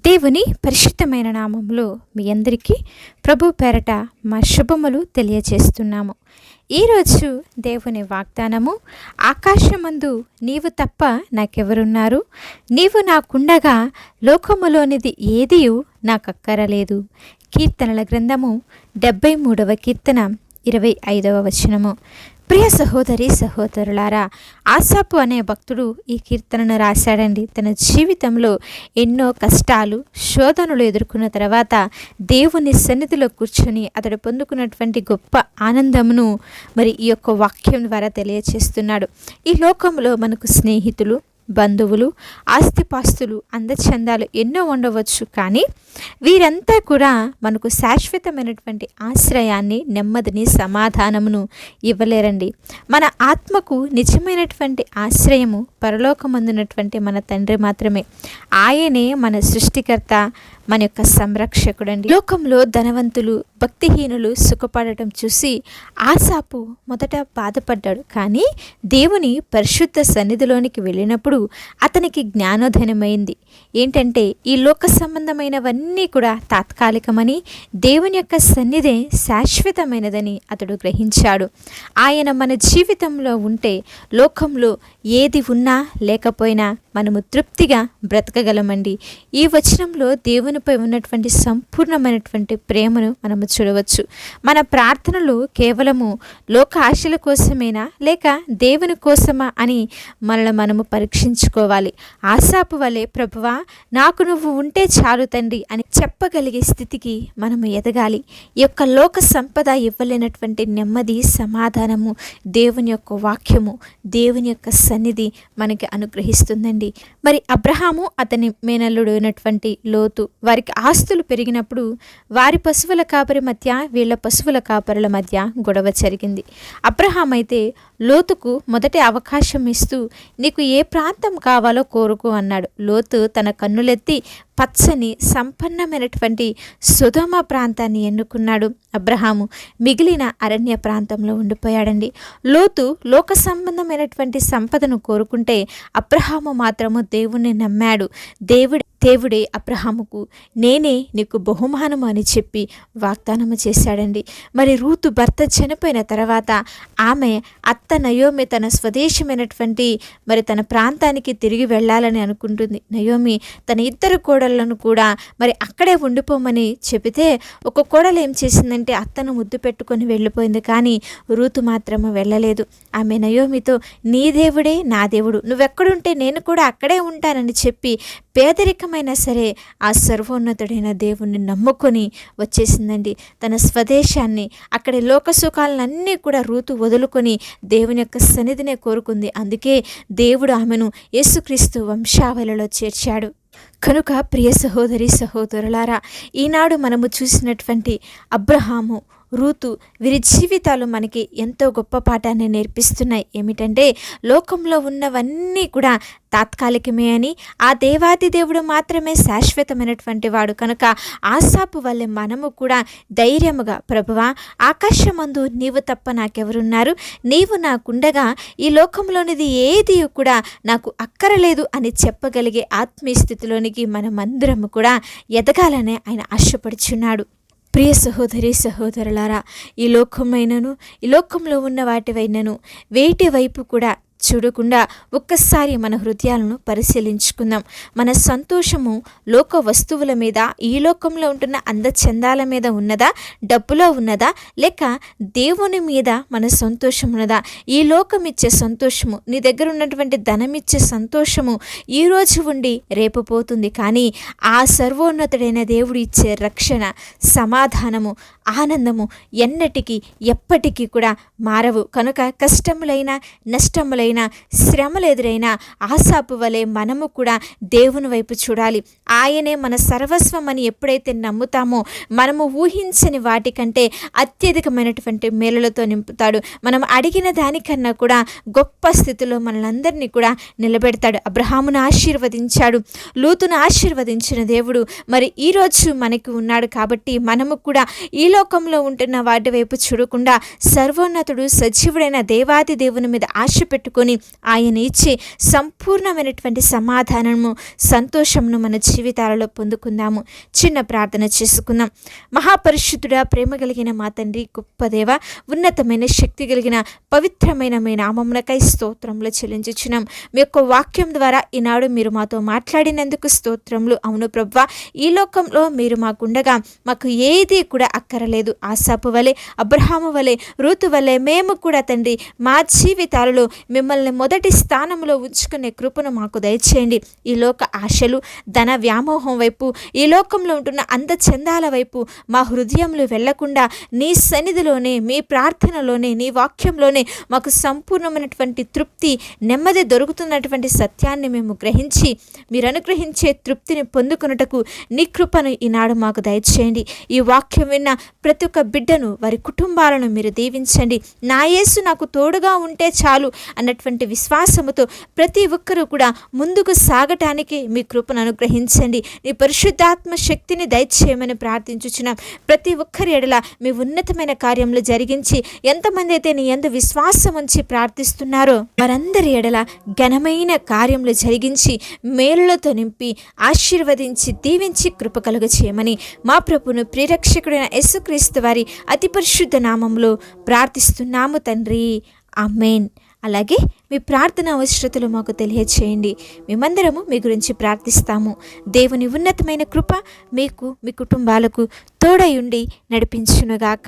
దేవుని పరిశుద్ధమైన నామంలో మీ అందరికీ ప్రభు పేరట మా శుభములు తెలియజేస్తున్నాము. ఈరోజు దేవుని వాగ్దానము, ఆకాశమందు నీవు తప్ప నాకెవరున్నారు, నీవు నాకుండగా లోకములోనిది ఏదియు నాకక్కరలేదు. కీర్తనల గ్రంథము 73వ కీర్తన 25వ వచనము. ప్రియ సహోదరి సహోదరులారా, ఆసాపు అనే భక్తుడు ఈ కీర్తనను రాశాడండి. తన జీవితంలో ఎన్నో కష్టాలు, శోధనలు ఎదుర్కొన్న తర్వాత దేవుని సన్నిధిలో కూర్చొని అతడు పొందుకున్నటువంటి గొప్ప ఆనందమును మరి ఈ యొక్క వాక్యం ద్వారా తెలియచేస్తున్నాడు. ఈ లోకంలో మనకు స్నేహితులు, బంధువులు, ఆస్తిపాస్తులు, అందచందాలు ఎన్నో ఉండవచ్చు, కానీ వీరంతా కూడా మనకు శాశ్వతమైనటువంటి ఆశ్రయాన్ని, నెమ్మదిని, సమాధానమును ఇవ్వలేరండి. మన ఆత్మకు నిజమైనటువంటి ఆశ్రయము పరలోకమందున్నటువంటి మన తండ్రి మాత్రమే. ఆయనే మన సృష్టికర్త, మన యొక్క సంరక్షకుడండి. లోకంలో ధనవంతులు, భక్తిహీనులు సుఖపడటం చూసి ఆసాపు మొదట బాధపడ్డాడు. కానీ దేవుని పరిశుద్ధ సన్నిధిలోనికి వెళ్ళినప్పుడు అతనికి జ్ఞానోదయమైంది. ఏంటంటే ఈ లోక సంబంధమైనవన్నీ కూడా తాత్కాలికమని, దేవుని యొక్క సన్నిధే శాశ్వతమైనదని అతడు గ్రహించాడు. ఆయన మన జీవితంలో ఉంటే లోకంలో ఏది ఉన్నా లేకపోయినా మనము తృప్తిగా బ్రతకగలమండి. ఈ వచనంలో దేవునిపై ఉన్నటువంటి సంపూర్ణమైనటువంటి ప్రేమను మనము చూడవచ్చు. మన ప్రార్థనలు కేవలము లోక ఆశల కోసమేనా లేక దేవుని కోసమా అని మనము పరీక్షించుకోవాలి. ఆసాపు వలె, ప్రభువా నాకు నువ్వు ఉంటే చాలు తండ్రి అని చెప్పగలిగే స్థితికి మనము ఎదగాలి. ఈ యొక్క లోక సంపద ఇవ్వలేనటువంటి నెమ్మది, సమాధానము దేవుని యొక్క వాక్యము, దేవుని యొక్క సన్నిధి మనకి అనుగ్రహిస్తుందండి. మరి అబ్రహాము, అతని మేనల్లుడు అయినటువంటి లోతు, వారికి ఆస్తులు పెరిగినప్పుడు వారి పశువుల కాపరి మధ్య, వీళ్ళ పశువుల కాపరుల మధ్య గొడవ జరిగింది. అబ్రహాం అయితే లోతుకు మొదటి అవకాశం ఇస్తూ నీకు ఏ ప్రాంతం కావాలో కోరుకో అన్నాడు. లోతు తన కన్నులెత్తి పచ్చని సంపన్నమైనటువంటి సొదొమ ప్రాంతాన్ని ఎన్నుకున్నాడు. అబ్రహాము మిగిలిన అరణ్య ప్రాంతంలో ఉండిపోయాడండి. లోతు లోక సంబంధమైనటువంటి సంపదను కోరుకుంటే అబ్రహాము మాత్రము దేవుణ్ణి నమ్మాడు. దేవుడే అబ్రహాముకు నేనే నీకు బహుమానము అని చెప్పి వాగ్దానము చేశాడండి. మరి రూతు భర్త చనిపోయిన తర్వాత ఆమె అత్త నయోమి తన స్వదేశమైనటువంటి మరి తన ప్రాంతానికి తిరిగి వెళ్ళాలని అనుకుంటుంది. నయోమి తన ఇద్దరు కోడళ్లను కూడా మరి అక్కడే ఉండిపోమని చెబితే ఒక కోడలు ఏం చేసిందంటే అత్తను ముద్దు పెట్టుకొని వెళ్ళిపోయింది. కానీ రూతు మాత్రము వెళ్ళలేదు. ఆమె నయోమితో నీ దేవుడే నా దేవుడు, నువ్వెక్కడుంటే నేను కూడా అక్కడే ఉంటానని చెప్పి పేదరికమైనా సరే ఆ సర్వోన్నతుడైన దేవుణ్ణి నమ్ముకొని వచ్చేసిందండి. తన స్వదేశాన్ని, అక్కడి లోక సుఖాలన్నీ కూడా రూతు వదులుకొని దేవుని యొక్క సన్నిధినే కోరుకుంది. అందుకే దేవుడు ఆమెను యేసుక్రీస్తు వంశావళిలో చేర్చాడు. కనుక ప్రియ సహోదరి సహోదరులారా, ఈనాడు మనము చూసినటువంటి అబ్రహాము, రూతు, వీరి జీవితాలు మనకి ఎంతో గొప్ప పాఠాన్ని నేర్పిస్తున్నాయి. ఏమిటంటే లోకంలో ఉన్నవన్నీ కూడా తాత్కాలికమే అని, ఆ దేవాది దేవుడు మాత్రమే శాశ్వతమైనటువంటి వాడు. కనుక ఆసాపు వల్లే మనము కూడా ధైర్యముగా, ప్రభువా ఆకాశమందు నీవు తప్ప నాకెవరున్నారు, నీవు నాకుండగా ఈ లోకంలోనిది ఏది కూడా నాకు అక్కరలేదు అని చెప్పగలిగే ఆత్మీయ స్థితిలోనికి మనమందరము కూడా ఎదగాలనే ఆయన ఆశపడుచున్నాడు. ప్రియ సహోదరి సహోదరులారా, ఈ లోకమైనను ఈ లోకంలో ఉన్న వాటివైనను వేటి వైపు కూడా చూడకుండా ఒక్కసారి మన హృదయాలను పరిశీలించుకుందాం. మన సంతోషము లోక వస్తువుల మీద, ఈ లోకంలో ఉంటున్న అందచందాల మీద ఉన్నదా, డబ్బులో ఉన్నదా, లేక దేవుని మీద మన సంతోషం ఉన్నదా? ఈ లోకం ఇచ్చే సంతోషము, నీ దగ్గర ఉన్నటువంటి ధనం ఇచ్చే సంతోషము ఈరోజు ఉండి రేపు పోతుంది. కానీ ఆ సర్వోన్నతుడైన దేవుడు ఇచ్చే రక్షణ, సమాధానము, ఆనందము ఎన్నటికీ ఎప్పటికీ కూడా మారవు. కనుక కష్టములైన, నష్టములైన, శ్రమలు ఎదురైనా ఆసాపు వలె మనము కూడా దేవుని వైపు చూడాలి. ఆయనే మన సర్వస్వం అని ఎప్పుడైతే నమ్ముతామో మనము ఊహించని వాటికంటే అత్యధికమైనటువంటి మేలులతో నింపుతాడు. మనం అడిగిన దానికన్నా కూడా గొప్ప స్థితిలో మనలందరినీ కూడా నిలబెడతాడు. అబ్రహామును ఆశీర్వదించాడు, లూతును ఆశీర్వదించిన దేవుడు మరి ఈరోజు మనకి ఉన్నాడు. కాబట్టి మనము కూడా ఈ లోకంలో ఉంటున్న వాటి వైపు చూడకుండా సర్వోన్నతుడు, సజీవుడైన దేవాది దేవుని మీద ఆశ పెట్టుకుని పొందుకొని ఆయన ఇచ్చే సంపూర్ణమైనటువంటి సమాధానము, సంతోషమును మన జీవితాలలో పొందుకుందాము. చిన్న ప్రార్థన చేసుకుందాం. మహాపరిశుద్ధుడా, ప్రేమ కలిగిన మా తండ్రి, గొప్ప దేవ, ఉన్నతమైన శక్తి కలిగిన పవిత్రమైన మీ నామమునకై స్తోత్రములు చెల్లించుచున్నాం. మీ యొక్క వాక్యం ద్వారా ఈనాడు మీరు మాతో మాట్లాడినందుకు స్తోత్రములు. అవును ప్రభువా, ఈ లోకంలో మీరు మాకుండగా మాకు ఏది కూడా అక్కరలేదు. ఆసాపు వలె, అబ్రహాము వలె, రూతు వలె మేము కూడా తండ్రి మా జీవితాలలో మిమ్మల్ని మొదటి స్థానంలో ఉంచుకునే కృపను మాకు దయచేయండి. ఈ లోక ఆశలు, ధన వ్యామోహం వైపు, ఈ లోకంలో ఉంటున్న అందచందాల వైపు మా హృదయంలో వెళ్లకుండా నీ సన్నిధిలోనే, మీ ప్రార్థనలోనే, నీ వాక్యంలోనే మాకు సంపూర్ణమైనటువంటి తృప్తి, నెమ్మది దొరుకుతున్నటువంటి సత్యాన్ని మేము గ్రహించి మీరు అనుగ్రహించే తృప్తిని పొందుకొనుటకు నీ కృపను ఈనాడు మాకు దయచేయండి. ఈ వాక్యం విన్న ప్రతి ఒక్క బిడ్డను, వారి కుటుంబాలను మీరు దీవించండి. నా యేసు నాకు తోడుగా ఉంటే చాలు అన్నటువంటి విశ్వాసముతో ప్రతి ఒక్కరూ కూడా ముందుకు సాగటానికి మీ కృపను అనుగ్రహించండి. నీ పరిశుద్ధాత్మ శక్తిని దయచేయమని ప్రార్థించుచున్నాం. ప్రతి ఒక్కరి ఎడల మీ ఉన్నతమైన కార్యములు జరిగించి, ఎంతమంది అయితే నీ యందు విశ్వాసం ఉంచి ప్రార్థిస్తున్నారో వారందరి ఎడల ఘనమైన కార్యములు జరిగించి, మేలులతో నింపి, ఆశీర్వదించి, దీవించి కృప కలుగ చేయమని మా ప్రభువును ప్రియరక్షకుడైన యేసుక్రీస్తు వారి అతి పరిశుద్ధ నామములో ప్రార్థిస్తున్నాము తండ్రి. ఆమేన్. అలాగే మీ ప్రార్థన అవసరతలు మాకు తెలియచేయండి. మేమందరము మీ గురించి ప్రార్థిస్తాము. దేవుని ఉన్నతమైన కృప మీకు, మీ కుటుంబాలకు తోడై ఉండి నడిపించునుగాక.